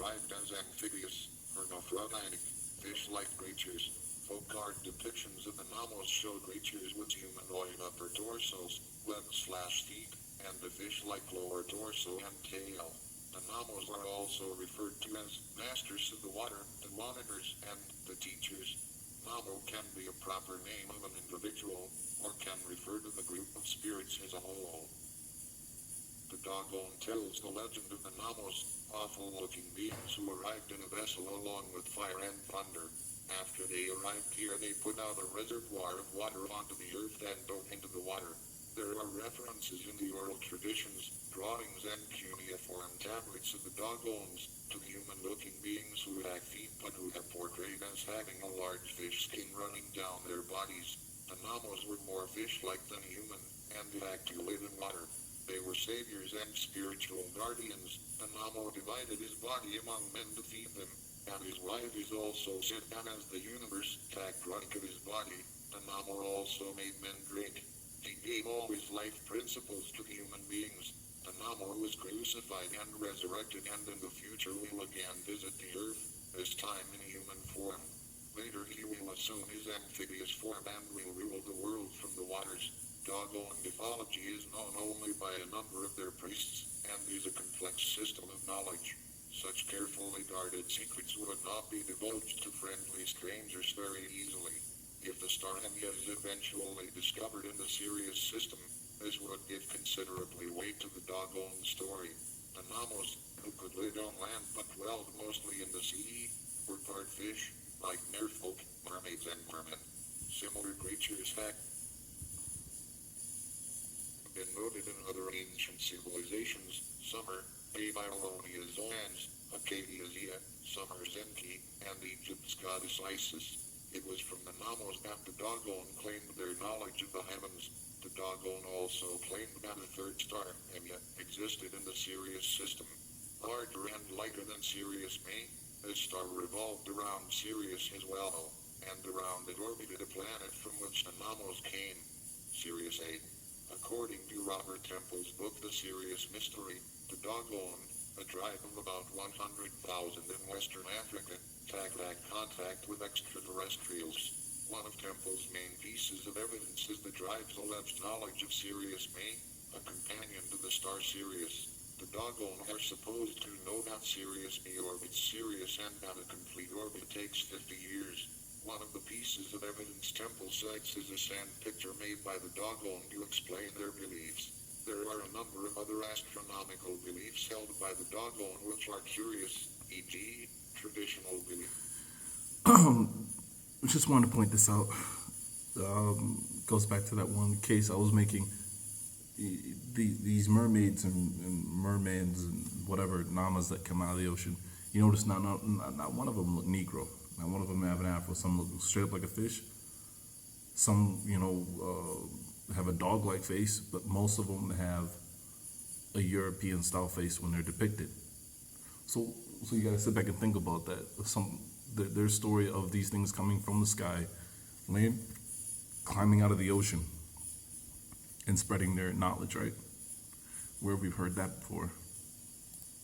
described as amphibious, hermaphroditic, fish-like creatures. Folk art depictions of the Namos show creatures with humanoid upper torsos, web/feet, and a fish-like lower torso and tail. The Namos are also referred to as masters of the water, the monitors, and the teachers. Namo can be a proper name of an individual, or can refer to the group of spirits as a whole. The Dogon tells the legend of the Namos, awful-looking beings who arrived in a vessel along with fire and thunder. After they arrived here, they put out a reservoir of water onto the earth and dove into the water. There are references in the oral traditions, drawings and cuneiform tablets of the Dogons to human-looking beings who have feet but who have portrayed as having a large fish skin running down their bodies. The Namos were more fish-like than human, and had to live in water. They were saviors and spiritual guardians. The Namo divided his body among men to feed them, and his wife is also said as the universe tagged drunk of his body. The Namo also made men drink. He gave all his life principles to human beings. The Namo was crucified and resurrected, and in the future will again visit the earth, this time in human form. Later he will assume his amphibious form and will rule the world from the waters. Dogon mythology is known only by a number of their priests, and is a complex system of knowledge. Such carefully guarded secrets would not be divulged to friendly strangers very easily. If the star Hemia is eventually discovered in the Sirius system, this would give considerably weight to the Dogon story. The Namos, who could live on land but dwelled mostly in the sea, were part fish, like merfolk, mermaids and mermen. Similar creatures have been noted in other ancient civilizations. Some are Babylonia Zoans, Acadia Zia, Sumer's Enki, and Egypt's goddess Isis. It was from the Namos that the Dogon claimed their knowledge of the heavens. The Dogon also claimed that a third star, Hemia, existed in the Sirius system. Larger and lighter than Sirius May, this star revolved around Sirius as well, and around it orbited a planet from which the Namos came, Sirius A. According to Robert Temple's book The Sirius Mystery, the Dogon, a tribe of about 100,000 in Western Africa, had contact with extraterrestrials. One of Temple's main pieces of evidence is the tribe's alleged knowledge of Sirius May, a companion to the star Sirius. The Dogon are supposed to know that Sirius May orbits Sirius and that a complete orbit takes 50 years. One of the pieces of evidence Temple cites is a sand picture made by the Dogon to explain their beliefs. There are a number of other astronomical beliefs held by the Dogon which are curious, e.g., traditional belief. Just wanted to point this out. Goes back to that one case I was making. These mermaids and mermans and whatever namas that come out of the ocean. You notice not one of them look Negro. Not one of them have an afro. Some look straight up like a fish. Some, have a dog-like face, but most of them have a European-style face when they're depicted. So you gotta sit back and think about that. Their story of these things coming from the sky, land, climbing out of the ocean, and spreading their knowledge, right? Where we've heard that before.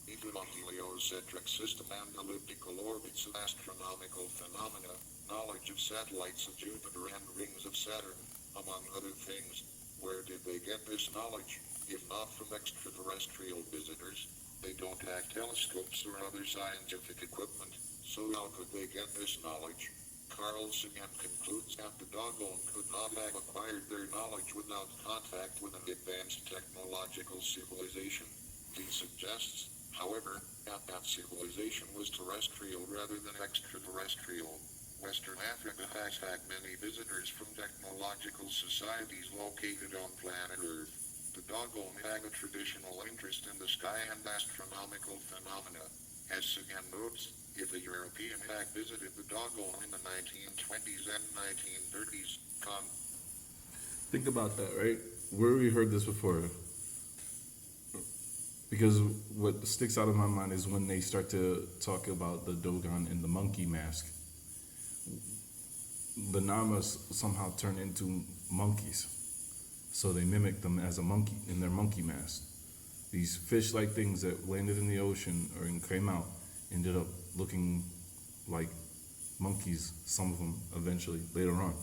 Even on heliocentric system and elliptical orbits of astronomical phenomena, knowledge of satellites of Jupiter and rings of Saturn, among other things. Where did they get this knowledge? If not from extraterrestrial visitors, they don't have telescopes or other scientific equipment, so how could they get this knowledge? Carl Sagan concludes that the Dogon could not have acquired their knowledge without contact with an advanced technological civilization. He suggests, however, that civilization was terrestrial rather than extraterrestrial. Western Africa has had many visitors from technological societies located on planet Earth. The Dogon had a traditional interest in the sky and astronomical phenomena. As Sagan notes, if a European had visited the Dogon in the 1920s and 1930s, Think about that, right? Where we heard this before. Because what sticks out of my mind is when they start to talk about the Dogon and the monkey mask. The Namas somehow turn into monkeys. So they mimic them as a monkey in their monkey mask. These fish-like things that landed in the ocean or came out ended up looking like monkeys, some of them eventually, later on.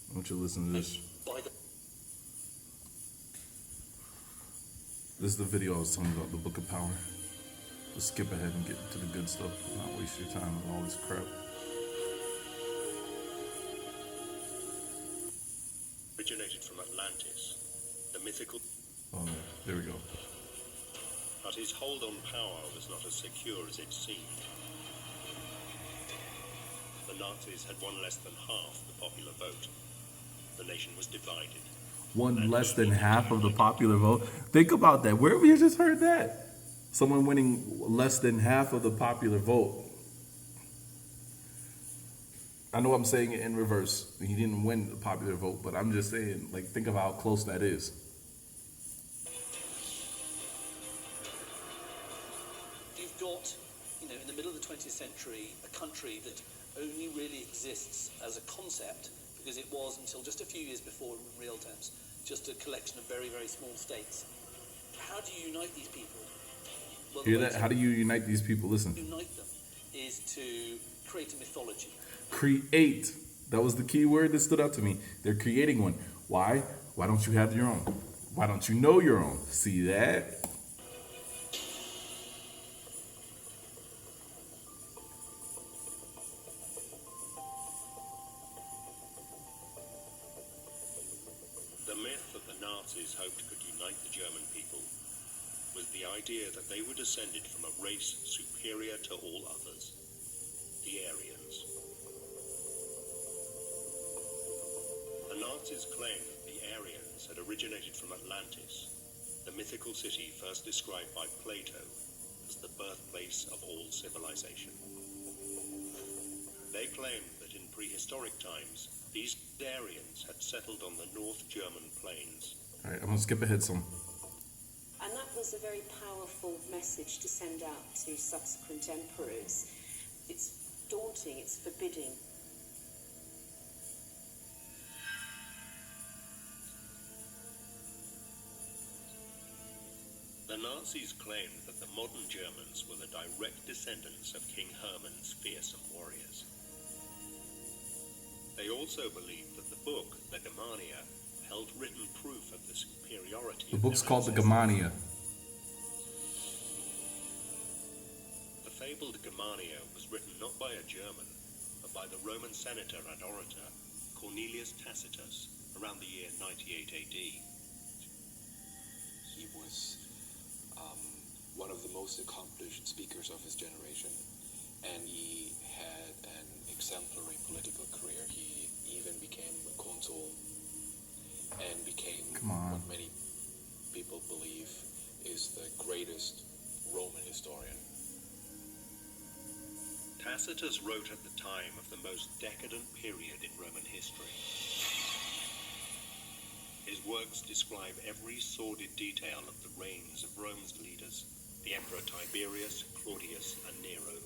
I want you to listen to this. This is the video I was telling you about, the Book of Power. Let's skip ahead and get to the good stuff, not waste your time with all this crap. Originated from Atlantis, the mythical... Oh, no. There we go. But his hold on power was not as secure as it seemed. The Nazis had won less than half the popular vote. The nation was divided. Won less than half of the popular vote. Think about that. Where have we just heard that? Someone winning less than half of the popular vote. I know I'm saying it in reverse. He didn't win the popular vote, but I'm just saying, like, think of how close that is. You've got, in the middle of the 20th century, a country that only really exists as a concept, because it was, until just a few years before, in real terms, just a collection of very, very small states. How do you unite these people? Well, Hear that? How do you unite these people? Listen. Unite them is to create a mythology. Create. That was the key word that stood out to me. They're creating one. Why? Why don't you have your own? Why don't you know your own? See that? The myth that the Nazis hoped could unite the German people was the idea that they were descended from a race superior to all others, the Aryans. The Nazis claimed that the Aryans had originated from Atlantis, the mythical city first described by Plato as the birthplace of all civilization. They claimed that in prehistoric times, these Aryans had settled on the North German plains. All right, I'm going to skip ahead some. And that was a very powerful message to send out to subsequent emperors. It's daunting, it's forbidding. The Nazis claimed that the modern Germans were the direct descendants of King Hermann's fearsome warriors. They also believed that the book, the Germania, held written proof of the superiority The of book's their called the ancestors. Germania. The fabled Germania was written not by a German, but by the Roman senator and orator Cornelius Tacitus around the year 98 AD. He was one of the most accomplished speakers of his generation, and he had an exemplary political career. He even became a consul and became what many people believe is the greatest Roman historian. Tacitus wrote at the time of the most decadent period in Roman history. His works describe every sordid detail of the reigns of Rome's leaders, the Emperor Tiberius, Claudius, and Nero.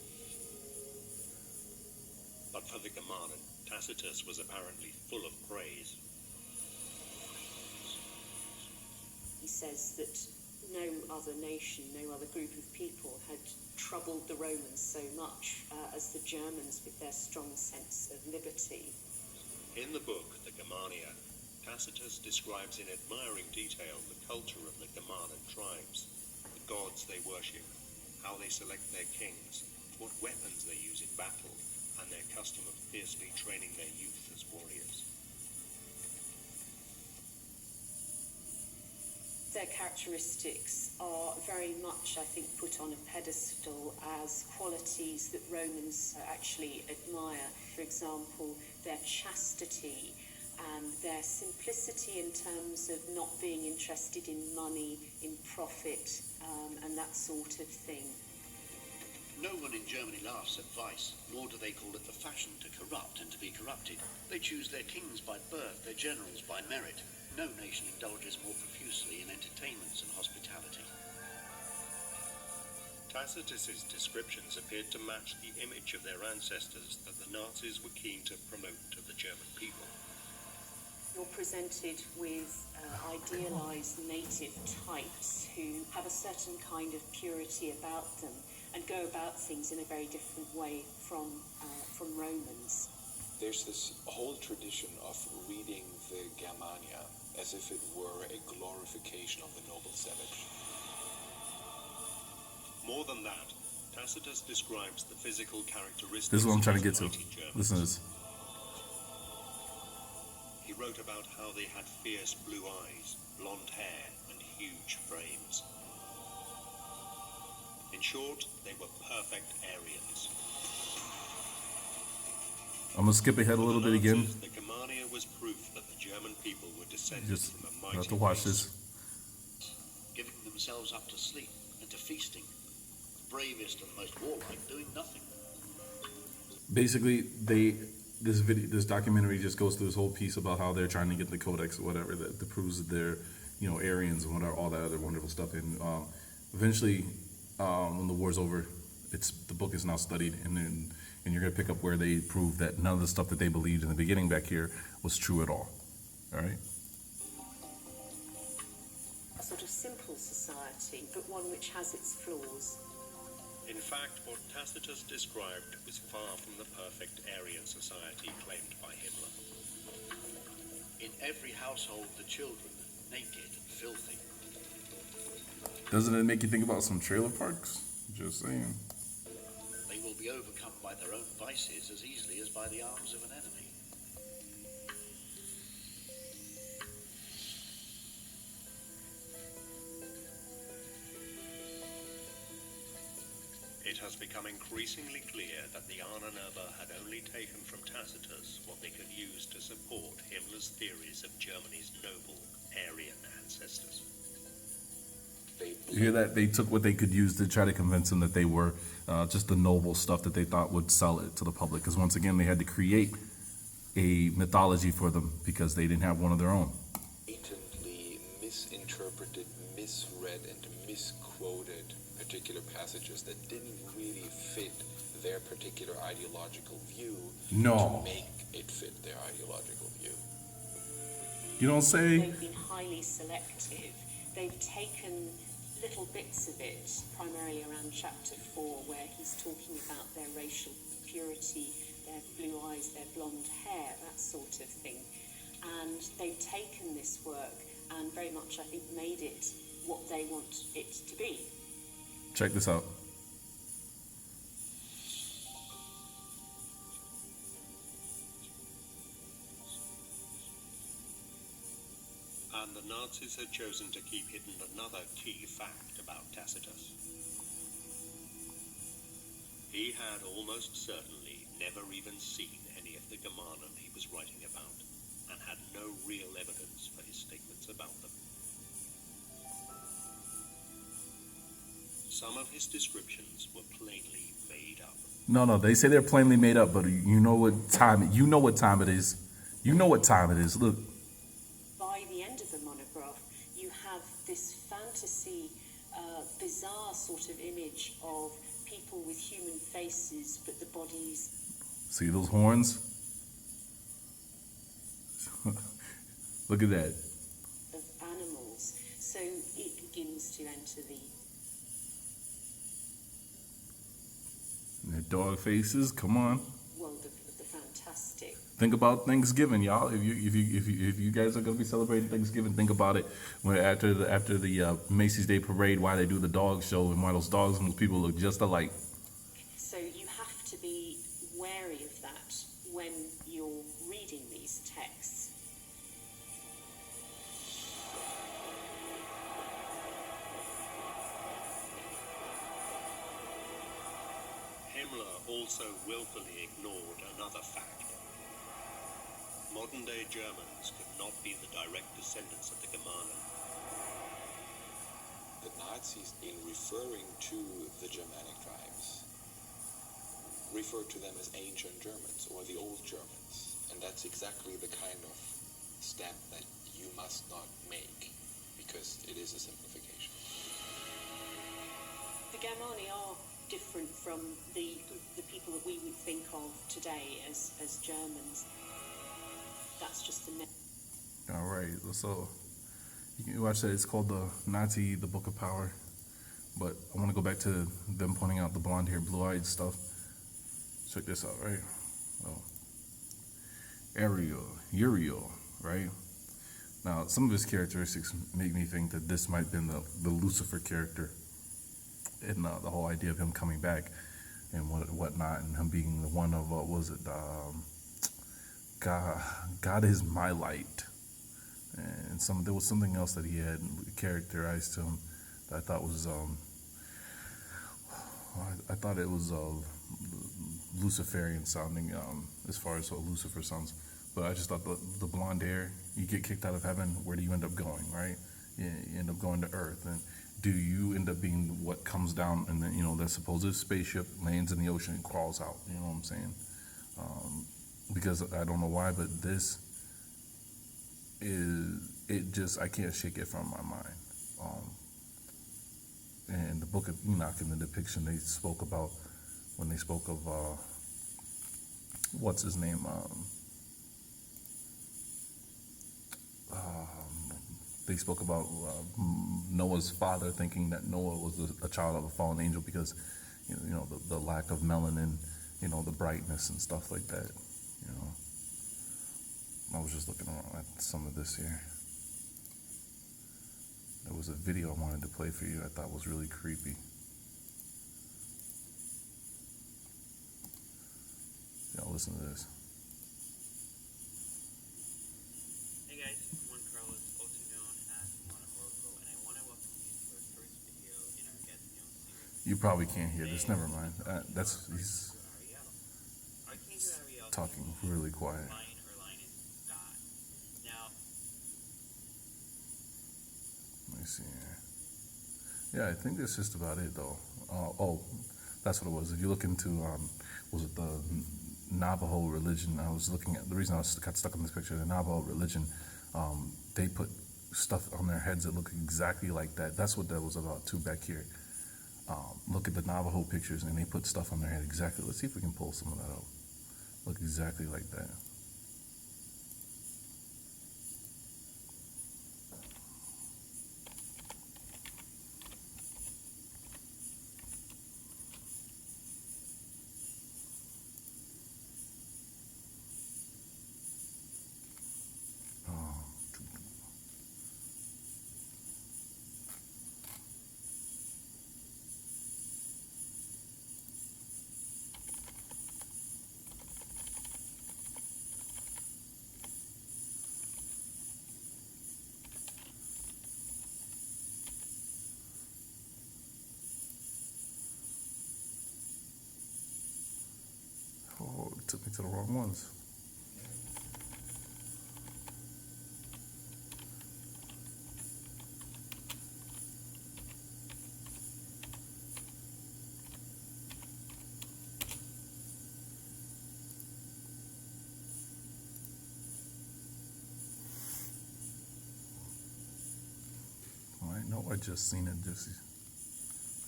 But for the Germanen, Tacitus was apparently full of praise. He says that no other nation, no other group of people had troubled the Romans so much as the Germans with their strong sense of liberty. In the book, the Germania, Tacitus describes in admiring detail the culture of the Germanen tribes, the gods they worship, how they select their kings, what weapons they use in battle, and their custom of fiercely training their youth as warriors. Their characteristics are very much, I think, put on a pedestal as qualities that Romans actually admire. For example, their chastity and their simplicity in terms of not being interested in money, in profit, and that sort of thing. No one in Germany laughs at vice, nor do they call it the fashion to corrupt and to be corrupted. They choose their kings by birth, their generals by merit. No nation indulges more profusely in entertainments and hospitality. Tacitus's descriptions appeared to match the image of their ancestors that the Nazis were keen to promote to the German people. You're presented with idealized native types who have a certain kind of purity about them and go about things in a very different way from Romans. There's this whole tradition of reading the Germania as if it were a glorification of the noble savage. More than that, Tacitus describes the physical characteristics This is what I'm trying to of get to. mighty Germans. Listen to this. He wrote about how they had fierce blue eyes, blonde hair, and huge frames. In short, they were perfect Aryans. I'm gonna skip ahead a little bit again. The Germania was proof that the German people were descended Just from a you mighty have to watch race. this. Giving themselves up to sleep and to feasting. The bravest and most warlike doing nothing. Basically, this documentary just goes through this whole piece about how they're trying to get the codex or whatever that proves that they're, Aryans and whatever, all that other wonderful stuff. And eventually, when the war's over, the book is now studied, and you're gonna pick up where they prove that none of the stuff that they believed in the beginning back here was true at all. All right. A sort of simple society, but one which has its flaws. In fact, what Tacitus described was far from the perfect Aryan society claimed by Himmler. In every household, the children, naked and filthy. Doesn't it make you think about some trailer parks? Just saying. They will be overcome by their own vices as easily as by the arms of an enemy. It has become increasingly clear that the Ahnenerbe had only taken from Tacitus what they could use to support Himmler's theories of Germany's noble Aryan ancestors. You hear that? They took what they could use to try to convince them that they were just the noble stuff that they thought would sell it to the public. Because once again, they had to create a mythology for them because they didn't have one of their own. Blatantly misinterpreted, misread, and misquoted particular passages that didn't really fit their particular ideological view No. to make it fit their ideological view. You don't say? They've been highly selective. They've taken little bits of it, primarily around chapter 4, where he's talking about their racial purity, their blue eyes, their blonde hair, that sort of thing. And they've taken this work and very much, I think, made it what they want it to be. Check this out. And the Nazis had chosen to keep hidden another key fact about Tacitus. He had almost certainly never even seen any of the Germanen he was writing about, and had no real evidence for his statements about them. Some of his descriptions were plainly made up. No, they say they're plainly made up, but you know what time it is. You know what time it is. Look. By the end of the monograph, you have this fantasy, bizarre sort of image of people with human faces, but the bodies. See those horns? Look at that. Of animals. So it begins to enter the Their dog faces. Come on. world of the fantastic. Think about Thanksgiving, y'all. If you guys are gonna be celebrating Thanksgiving, think about it. When after the Macy's Day Parade, why they do the dog show and why those dogs and those people look just alike. So you have to be wary of that when you're reading these texts. Himmler also willfully ignored another fact. Modern-day Germans could not be the direct descendants of the Germanen. The Nazis, in referring to the Germanic tribes, referred to them as ancient Germans or the old Germans. And that's exactly the kind of stamp that you must not make, because it is a simplification. The Germani are different from the people that we would think of today as Germans. That's just the All right, so you can watch that. It's called the Nazi, the Book of Power. But I want to go back to them pointing out the blonde hair, blue eyed stuff. Check this out, right? Oh, Uriel, right? Now, some of his characteristics make me think that this might have been the Lucifer character, and the whole idea of him coming back and whatnot, and him being the one of what was it? God is my light, and there was something else that he had characterized to him that I thought was I thought it was Luciferian sounding as far as what Lucifer sounds. But I just thought the blonde hair, you get kicked out of heaven, where do you end up going, right? You end up going to earth. And do you end up being what comes down and then, that supposed spaceship lands in the ocean and crawls out? You know what I'm saying? Because I don't know why, but this I can't shake it from my mind. And the book of Enoch, in the depiction they spoke about, when they spoke of, what's his name? They spoke about Noah's father thinking that Noah was a child of a fallen angel because, the lack of melanin, the brightness and stuff like that. I was just looking around at some of this here. There was a video I wanted to play for you I thought was really creepy. Y'all listen to this. Hey guys, I'm Juan Carlos, also known as Mono Oracle, and I want to welcome you to our first video in our Get to Know series. You probably can't hear this. Never mind. He's Ariel. Archangel Ariel talking really quiet. Lion or lioness God. Now, Let me see here. Yeah, I think that's just about it, though. That's what it was. If you look into, was it the Navajo religion? I was looking at, the reason I got stuck on this picture, the Navajo religion, they put stuff on their heads that look exactly like that. That's what that was about, too, back here. Look at the Navajo pictures, and they put stuff on their head exactly. Let's see if we can pull some of that out. Look exactly like that. Oh, it took me to the wrong ones. I know I just seen it just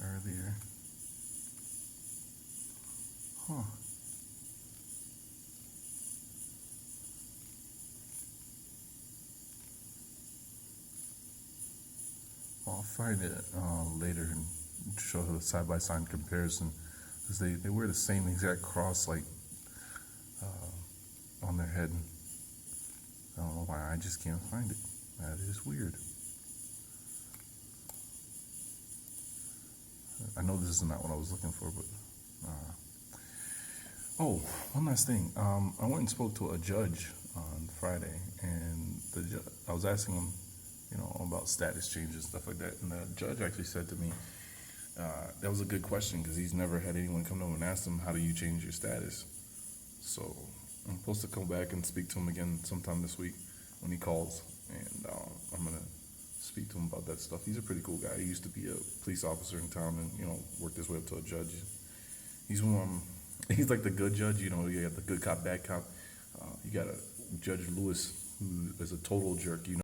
earlier. Huh. I'll find it later and show the side-by-side comparison, because they wear the same exact cross, like, on their head. I don't know why, I just can't find it. That is weird. I know this is not what I was looking for, but... Oh, one last thing. I went and spoke to a judge on Friday, and I was asking him, about status changes and stuff like that. And the judge actually said to me, that was a good question, because he's never had anyone come to him and ask him, how do you change your status? So I'm supposed to come back and speak to him again sometime this week when he calls, and I'm going to speak to him about that stuff. He's a pretty cool guy. He used to be a police officer in town and, worked his way up to a judge. He's he's like the good judge, you got the good cop, bad cop. You got a Judge Lewis, who is a total jerk,